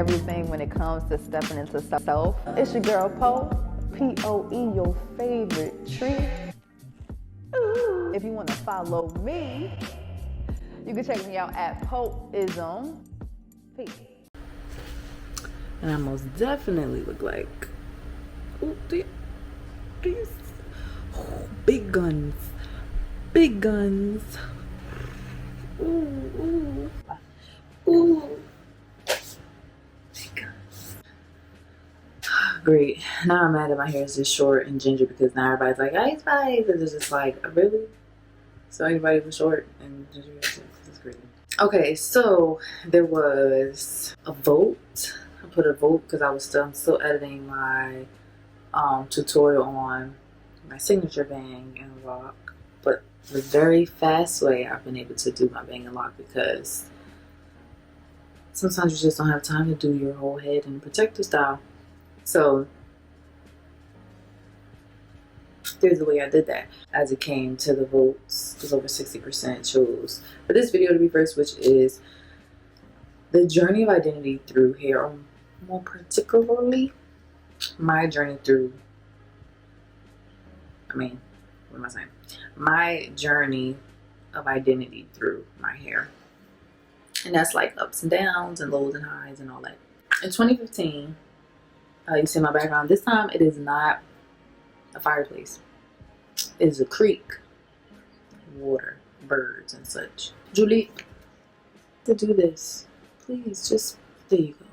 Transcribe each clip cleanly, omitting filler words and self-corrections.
everything when it comes to stepping into self. It's your girl Poe, P-O-E, your favorite tree. Ooh. If you want to follow me, you can check me out at Poeism. Peace. And I most definitely look like, ooh, do you big guns, big guns. Ooh, ooh, ooh. Big guns. Great. Now I'm mad that my hair is just short and ginger because now everybody's like, Ice Spice. And it's just like, really? So anybody was short and ginger hair? This is crazy. Okay, so there was a vote. I put a vote because I'm still editing my tutorial on my signature bang and lock, but the very fast way I've been able to do my bang and lock, because sometimes you just don't have time to do your whole head in protective style. So there's the way I did that as it came to the votes, because over 60% chose for this video to be first, which is the journey of identity through hair, or more particularly my journey through, my journey of identity through my hair. And that's like ups and downs and lows and highs and all that. In 2015, you see my background. This time it is not a fireplace. It is a creek, water, birds and such. Julie, to do this, please, just, there you go.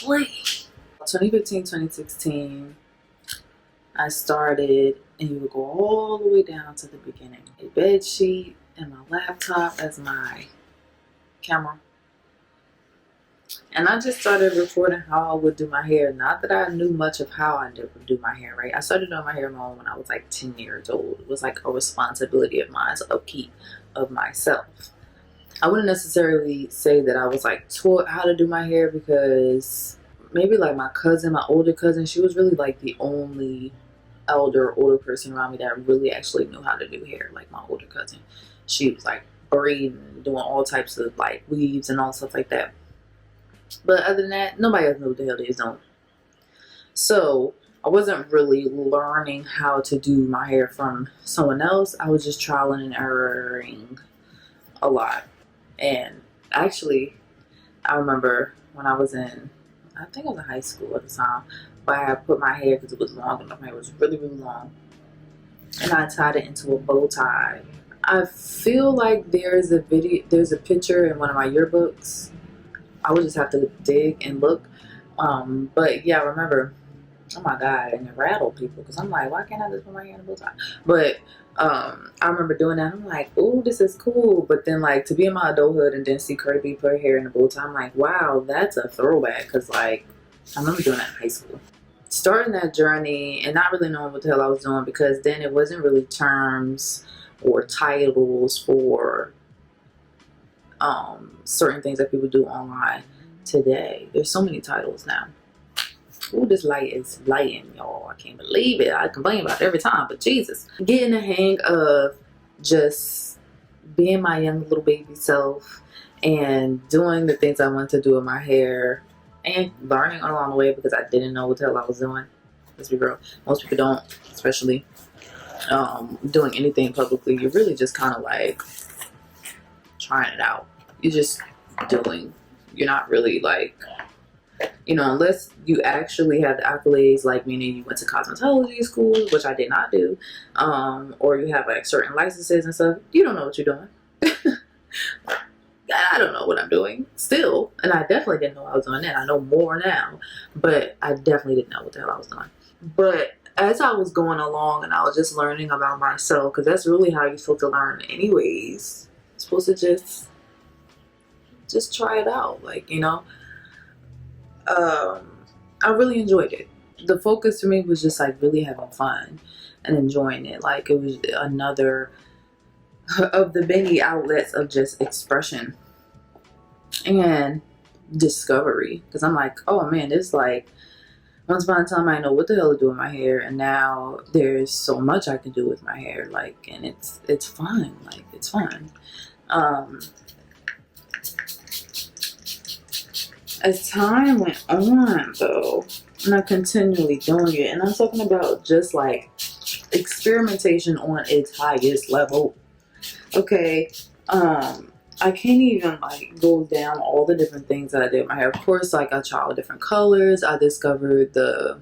Wait. 2015, 2016, I started, and you would go all the way down to the beginning. A bed sheet and my laptop as my camera. And I just started recording how I would do my hair. Not that I knew much of how I would do my hair, right? I started doing my hair long when I was like 10 years old. It was like a responsibility of mine, to upkeep of myself. I wouldn't necessarily say that I was like taught how to do my hair, because maybe like my cousin, my older cousin, she was really like the only older person around me that really actually knew how to do hair. Like my older cousin, she was like braiding, doing all types of like weaves and all stuff like that. But other than that, nobody else knew what the hell they was doing. So I wasn't really learning how to do my hair from someone else. I was just trialing and erroring a lot. And actually, I remember when I was in, I think I was in high school at the time, but I put my hair, because it was long enough, my hair was really, really long, and I tied it into a bow tie. I feel like there's a picture in one of my yearbooks. I would just have to dig and look. But yeah, I remember, oh my God, and it rattled people, because I'm like, why can't I just put my hair in a bow tie? But I remember doing that. I'm like, oh, this is cool. But then, like, to be in my adulthood and then see Cardi B put her hair in a bow tie, I'm like, wow, that's a throwback. Because, like, I remember doing that in high school. Starting that journey and not really knowing what the hell I was doing, because then it wasn't really terms or titles for certain things that people do online today. There's so many titles now. Ooh, this light is lighting, y'all. I can't believe it. I complain about it every time, but Jesus. Getting the hang of just being my young little baby self and doing the things I wanted to do with my hair, and learning along the way, because I didn't know what the hell I was doing. Let's be real. Most people don't, especially doing anything publicly. You're really just kind of like trying it out. You're just doing. You're not really like, you know, unless you actually have the accolades, like meaning you went to cosmetology school, which I did not do, or you have like certain licenses and stuff, you don't know what you're doing. I don't know what I'm doing still, and I definitely didn't know I was doing that. I know more now, but I definitely didn't know what the hell I was doing. But as I was going along and I was just learning about myself, because that's really how you're supposed to learn anyways. You're supposed to just try it out, like, you know. I really enjoyed it. The focus for me was just like really having fun and enjoying it. Like, it was another of the many outlets of just expression and discovery, because I'm like, oh man, it's like, once upon a time I didn't know what the hell to do with my hair, and now there's so much I can do with my hair, like, and it's fun. Like, it's fun. as time went on though, and I'm continually doing it, and I'm talking about just like experimentation on its highest level. Okay, I can't even like go down all the different things that I did with my hair. Of course, like I tried different colors. I discovered the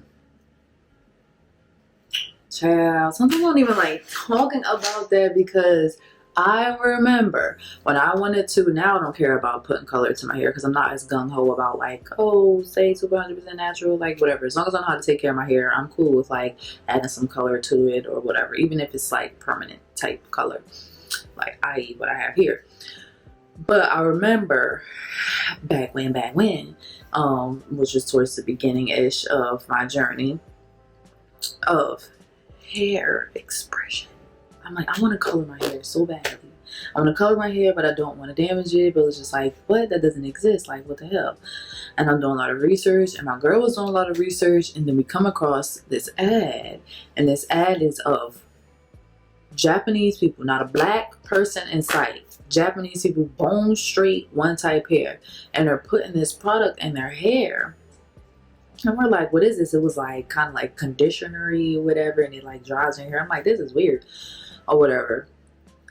child. Something I'm not even like talking about that because I remember when I wanted to. Now I don't care about putting color to my hair because I'm not as gung ho about like, oh, stay 200% natural, like whatever. As long as I know how to take care of my hair, I'm cool with like adding some color to it or whatever, even if it's like permanent type color, like i.e. what I have here. But I remember back when, which was towards the beginning-ish of my journey of hair expression. I'm like, I want to color my hair so badly. I want to color my hair, but I don't want to damage it. But it's just like, what? That doesn't exist. Like, what the hell? And I'm doing a lot of research, and my girl was doing a lot of research, and then we come across this ad, and this ad is of Japanese people, not a black person in sight. Japanese people, bone straight, one type hair, and they're putting this product in their hair. And we're like, what is this? It was like kind of like conditioner-y or whatever, and it like dries your hair. I'm like, this is weird or whatever.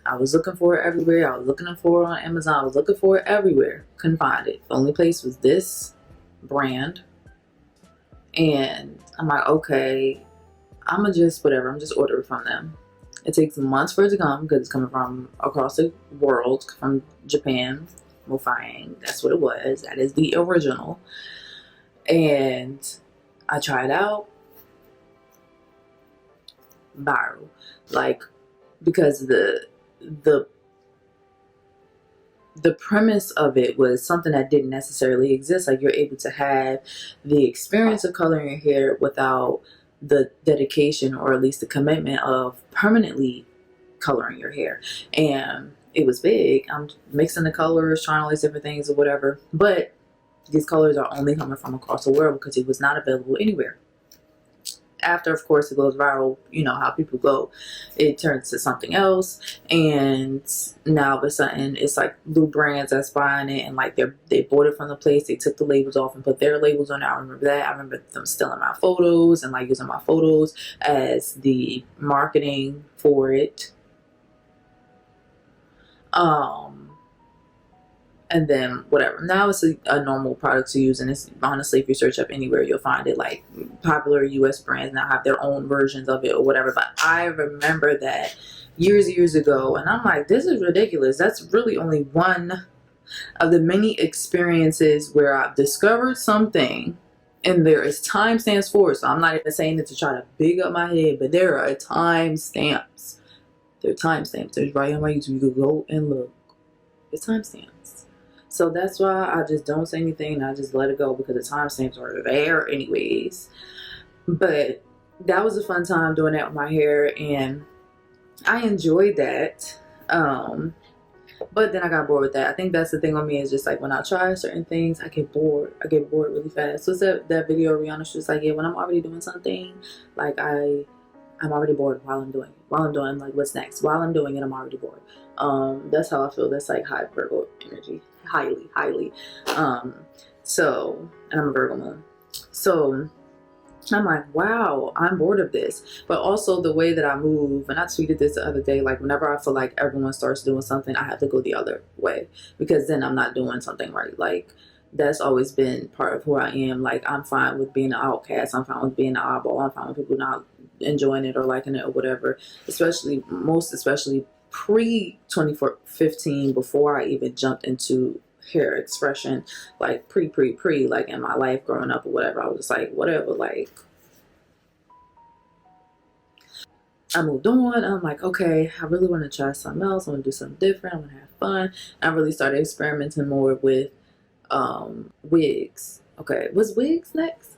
I was looking for it everywhere. I was looking for it on Amazon. I was looking for it everywhere. Couldn't find it. The only place was this brand. And I'm like, okay, I'm gonna just whatever. I'm just order it from them. It takes months for it to come because it's coming from across the world, from Japan. Mofang, that's what it was. That is the original. And I tried out. Viral. Like, because the premise of it was something that didn't necessarily exist. Like, you're able to have the experience of coloring your hair without the dedication, or at least the commitment, of permanently coloring your hair. And it was big. I'm mixing the colors, trying all these different things or whatever, but these colors are only coming from across the world because it was not available anywhere. After, of course, it goes viral, you know how people go, it turns to something else, and now all of a sudden it's like new brands that's buying it, and like they bought it from the place, they took the labels off and put their labels on it. I remember that. I remember them stealing my photos and like using my photos as the marketing for it. And then whatever. Now it's a normal product to use, and it's honestly, if you search up anywhere, you'll find it. Like, popular US brands now have their own versions of it or whatever. But I remember that years ago, and I'm like, this is ridiculous. That's really only one of the many experiences where I've discovered something, and there is timestamps for it. So I'm not even saying it to try to big up my head, but there are timestamps. There are timestamps. There's right on my YouTube. You can go and look. It's timestamps. So that's why I just don't say anything, and I just let it go because the timestamps are there anyways. But that was a fun time doing that with my hair, and I enjoyed that. But then I got bored with that. I think that's the thing on me, is just like when I try certain things, I get bored. I get bored really fast. So it's that video Rihanna, she's like, yeah, when I'm already doing something, like I'm already bored while I'm doing it. While I'm doing, like, what's next? While I'm doing it, I'm already bored. That's how I feel. That's like high Virgo energy. Highly. So, and I'm a Virgo moon. So I'm like, wow, I'm bored of this. But also the way that I move, and I tweeted this the other day, like whenever I feel like everyone starts doing something, I have to go the other way, because then I'm not doing something right. Like, that's always been part of who I am. Like, I'm fine with being an outcast. I'm fine with being an oddball. I'm fine with people not enjoying it or liking it or whatever. Especially pre-2015, before I even jumped into hair expression, like pre like in my life growing up or whatever. I was just like, whatever, like, I moved on. I'm like, okay, I really want to try something else. I want to do something different. I want to have fun. I really started experimenting more with wigs. Okay, was wigs next?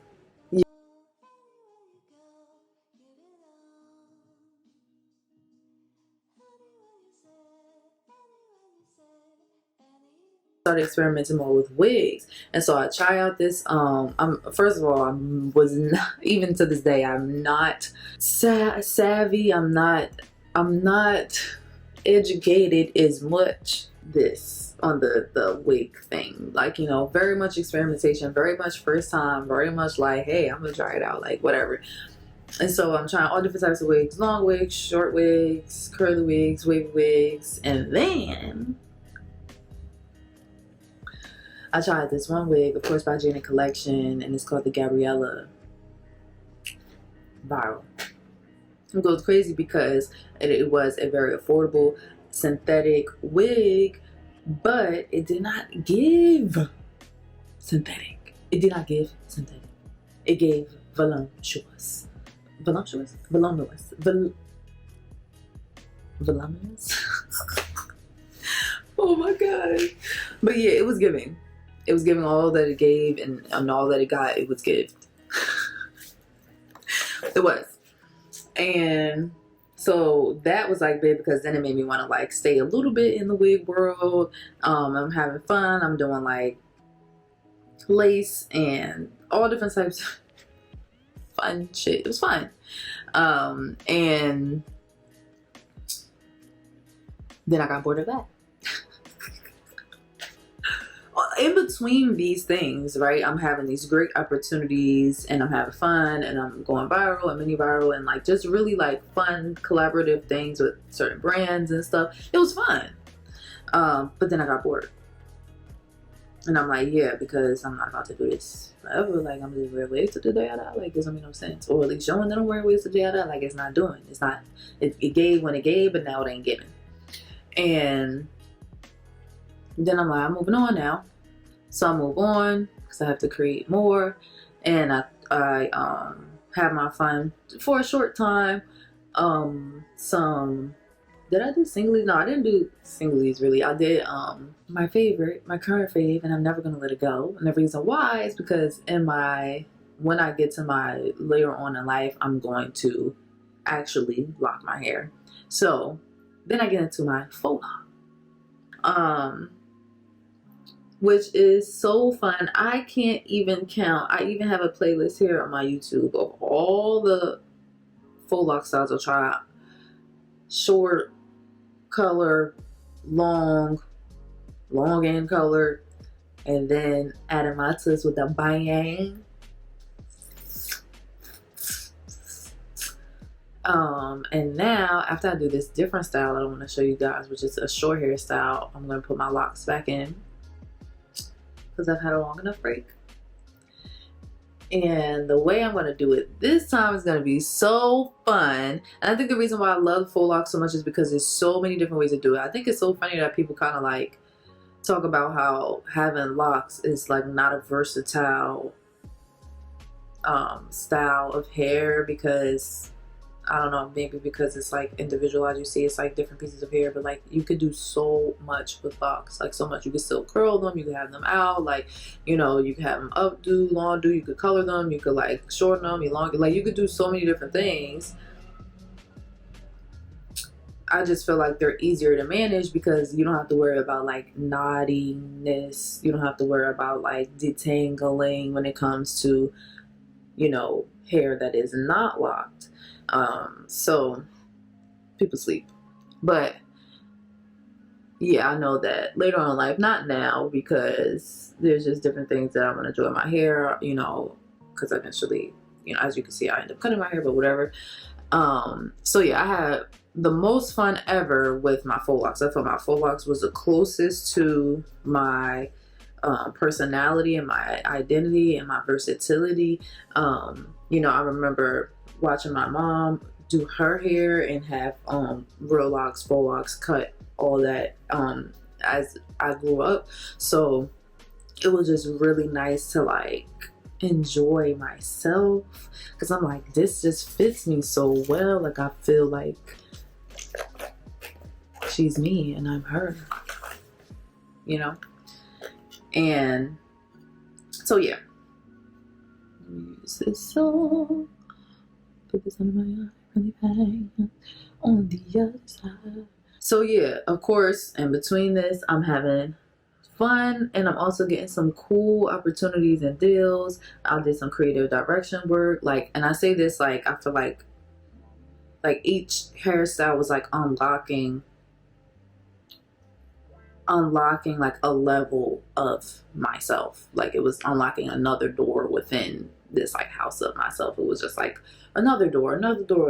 Started experimenting more with wigs, and so I try out this. I'm first of all, I was not, even to this day, I'm not savvy. I'm not educated as much this on the wig thing. Like, you know, very much experimentation, very much first time, very much like, hey, I'm gonna try it out, like whatever. And so I'm trying all different types of wigs, long wigs, short wigs, curly wigs, wavy wigs. And then I tried this one wig, of course, by Janet Collection, and it's called the Gabriella. Viral. It goes crazy because it was a very affordable synthetic wig, but it did not give synthetic. It did not give synthetic. It gave voluptuous. Voluptuous? Voluminous. Voluminous? Oh my god. But yeah, it was giving. It was giving all that it gave, and all that it got, it was given. It was. And so that was like big, because then it made me want to like stay a little bit in the wig world. I'm having fun. I'm doing like lace and all different types of fun shit. It was fun. And then I got bored of that. In between these things, right, I'm having these great opportunities, and I'm having fun, and I'm going viral and mini viral, and like just really like fun collaborative things with certain brands and stuff. It was fun. But then I got bored, and I'm like, yeah, because I'm not about to do this forever. Like, I'm gonna wear wigs to the day I die. Like, it doesn't make no sense. Or at least showing that I'm wearing wigs to the day I die. Like, it's not doing. It's not. It gave when it gave, but now it ain't giving. And then I'm like, I'm moving on now. So I move on because I have to create more, and I have my fun for a short time. Did I do singlies? No, I didn't do singlies really. I did my favorite, my current fave, and I'm never gonna let it go. And the reason why is because when I get to my later on in life, I'm going to actually lock my hair. So then I get into my faux lock. Which is so fun. I can't even count. I even have a playlist here on my YouTube of all the faux lock styles I'll try out. Short, color, long and colored, and then adding my twist with the bang. And now after I do this different style I want to show you guys, which is a short hairstyle, I'm going to put my locks back in, because I've had a long enough break. And the way I'm going to do it this time is going to be so fun. And I think the reason why I love faux locks so much is because there's so many different ways to do it. I think it's so funny that people kind of like talk about how having locks is like not a versatile style of hair, because I don't know, maybe because it's like individualized. You see, it's like different pieces of hair, but like you could do so much with locks, like so much. You could still curl them, you could have them out, like, you know, you could have them updo, long do, you could color them, you could like shorten them, elongate, like you could do so many different things. I just feel like they're easier to manage because you don't have to worry about like knottiness. You don't have to worry about like detangling when it comes to, you know, hair that is not locked. So people sleep, but yeah, I know that later on in life, not now, because there's just different things that I'm going to do in my hair, you know, because eventually, you know, as you can see, I end up cutting my hair, but whatever. So yeah, I had the most fun ever with my faux locks. I thought my faux locks was the closest to my personality and my identity and my versatility. You know, I remember watching my mom do her hair and have real locks, faux locks, cut, all that as I grew up. So it was just really nice to like enjoy myself, because I'm like, this just fits me so well. Like I feel like she's me and I'm her, you know. And so yeah, use this song. Put this under my eye, really bang on the other side. So yeah, of course, in between this, I'm having fun, and I'm also getting some cool opportunities and deals. I did some creative direction work, like, and I say this like I feel like each hairstyle was like unlocking unlocking like a level of myself. Like it was unlocking another door within this like house of myself. It was just like another door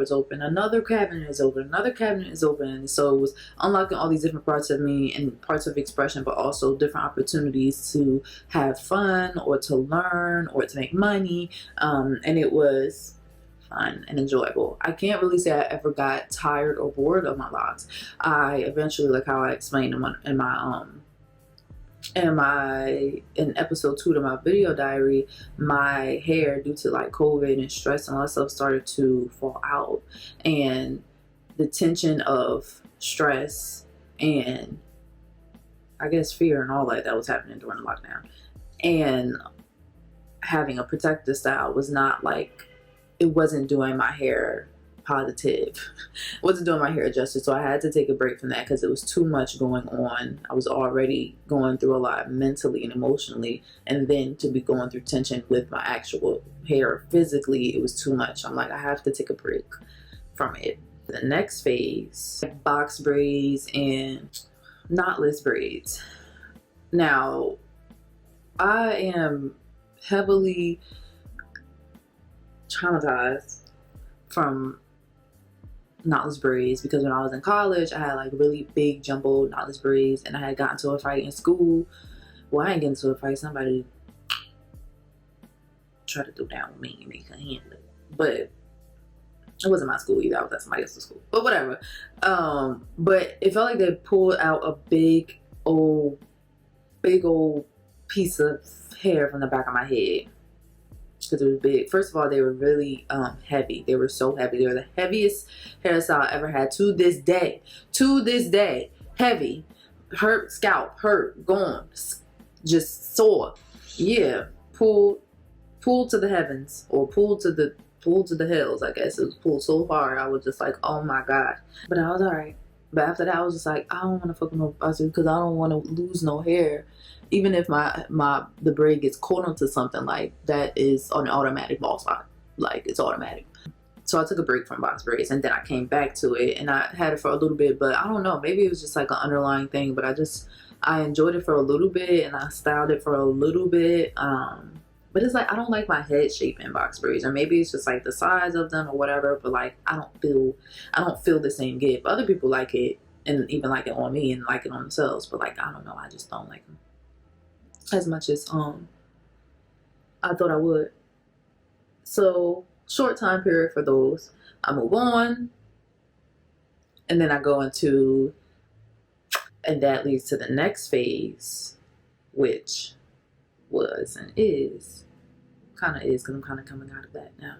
is open, another cabinet is open, another cabinet is open. And so it was unlocking all these different parts of me and parts of expression, but also different opportunities to have fun or to learn or to make money. And it was fun and enjoyable. I can't really say I ever got tired or bored of my locks. I eventually, like how I explained in episode 2 to my video diary, my hair, due to like COVID and stress and all that stuff, started to fall out, and the tension of stress and I guess fear and all that was happening during the lockdown, and having a protective style was not like, it wasn't doing my hair positive. It wasn't doing my hair justice. So I had to take a break from that because it was too much going on. I was already going through a lot mentally and emotionally, and then to be going through tension with my actual hair physically, it was too much. I'm like, I have to take a break from it. The next phase, box braids and knotless braids. Now, I am heavily traumatized from knotless braids because when I was in college, I had like really big jumbo knotless braids, and I had gotten into a fight in school. Well, I didn't get into a fight. Somebody tried to throw down with me and they couldn't handle it. But it wasn't my school either. I was at somebody else's school. But whatever. But it felt like they pulled out a big old piece of hair from the back of my head. Because it was big. First of all, they were really heavy. They were so heavy. They were the heaviest hairstyle I ever had to this day. To this day, heavy, hurt scalp, hurt, gone, just sore. Yeah, pulled to the heavens, or pulled to the hills. I guess it was pulled so far. I was just like, oh my god. But I was alright. But after that, I was just like, I don't want to fuck with no buzzard because I don't want to lose no hair. Even if the braid gets caught onto something, like that is an automatic ball spot. Like it's automatic. So I took a break from box braids, and then I came back to it, and I had it for a little bit, but I don't know, maybe it was just like an underlying thing, but I enjoyed it for a little bit, and I styled it for a little bit. But it's like, I don't like my head shape in box braids, or maybe it's just like the size of them or whatever, but like I don't feel the same give. Other people like it, and even like it on me and like it on themselves, but like I don't know, I just don't like them as much as I thought I would. So short time period for those. I move on, and then I go into, and that leads to the next phase, which was and is kind of is, because I'm kind of coming out of that now,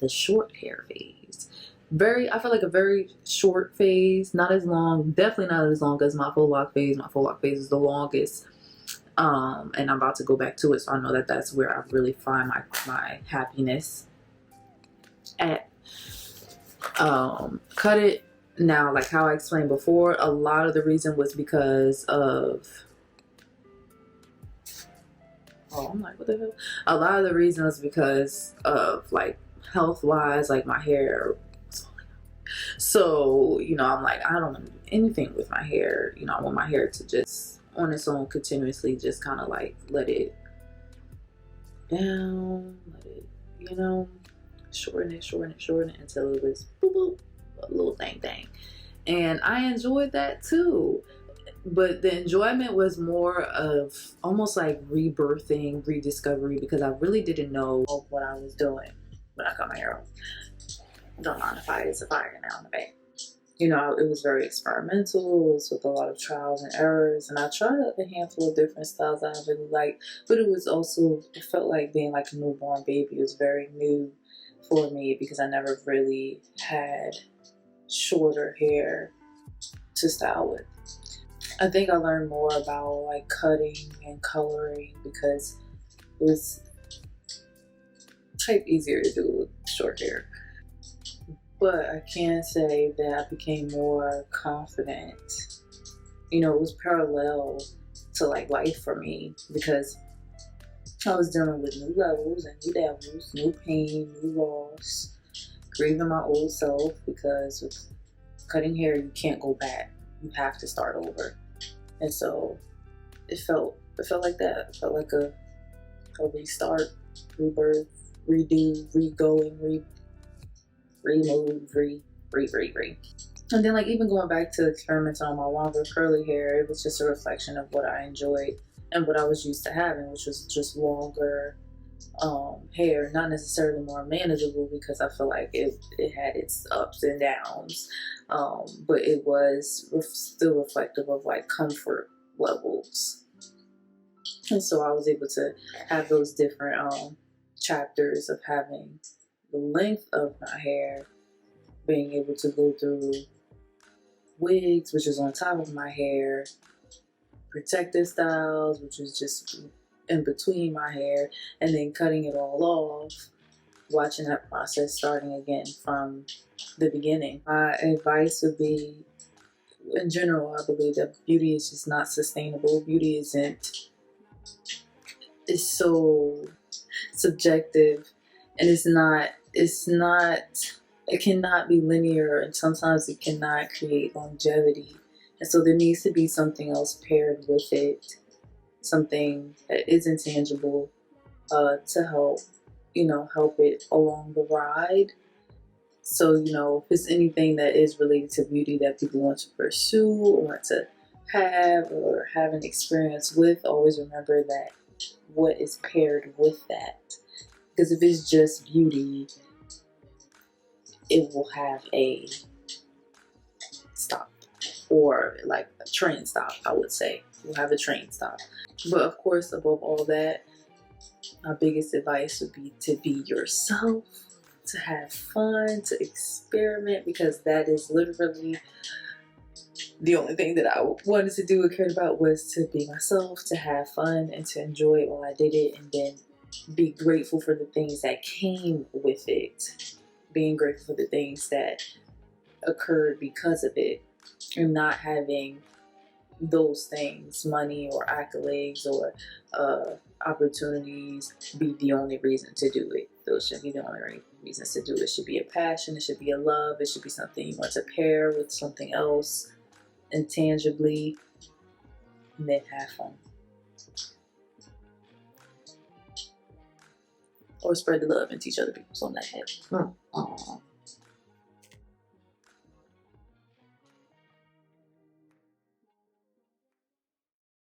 the short hair phase. I feel like a very short phase, not as long, definitely not as long as my full lock phase. My full lock phase is the longest. And I'm about to go back to it, so I know that that's where I really find my happiness at. Cut it now, like how I explained before, a lot of the reason was because of, I'm like, what the hell? A lot of the reason was because of like health wise, like my hair was falling out. So, you know, I'm like, I don't want to do anything with my hair. You know, I want my hair to just on its own continuously just kind of like let it down, let it, you know, shorten it until it was boop boop, a little thing. And I enjoyed that too, but the enjoyment was more of almost like rebirthing, rediscovery, because I really didn't know what I was doing when I cut my hair off. Don't mind if it's a fire now in the back. You know, it was very experimental. It was with a lot of trials and errors, and I tried a handful of different styles that I really liked, but it was also, it felt like being like a newborn baby. It was very new for me because I never really had shorter hair to style with. I think I learned more about like cutting and coloring because it was type easier to do with short hair. But I can say that I became more confident. You know, it was parallel to like life for me because I was dealing with new levels and new devils, new pain, new loss, grieving my old self, because with cutting hair, you can't go back. You have to start over. And so it felt like that. It felt like a restart, rebirth, redo, re-going, remove, re. And then like even going back to experimenting on my longer curly hair, it was just a reflection of what I enjoyed and what I was used to having, which was just longer hair, not necessarily more manageable, because I feel like it had its ups and downs, but it was still reflective of like comfort levels. And so I was able to have those different chapters of having the length of my hair, being able to go through wigs, which is on top of my hair, protective styles, which is just in between my hair, and then cutting it all off, watching that process starting again from the beginning. My advice would be, in general, I believe that beauty is just not sustainable. Beauty is so subjective, and it cannot be linear, and sometimes it cannot create longevity. And so there needs to be something else paired with it, something that isn't tangible, to help it along the ride. So, if it's anything that is related to beauty that people want to pursue or want to have or have an experience with, always remember that what is paired with that. Because if it's just beauty, it will have a stop, or like a train stop, I would say. We'll have a train stop. But of course, above all that, my biggest advice would be to be yourself, to have fun, to experiment, because that is literally the only thing that I wanted to do and cared about, was to be myself, to have fun, and to enjoy it while I did it, and then be grateful for the things that came with it, being grateful for the things that occurred because of it, and not having those things, money or accolades or opportunities, be the only reason to do it. Those shouldn't be the only reasons to do it. It should be a passion, it should be a love, it should be something you want to pair with something else intangibly, and then have fun. Or spread the love and teach other people on that head.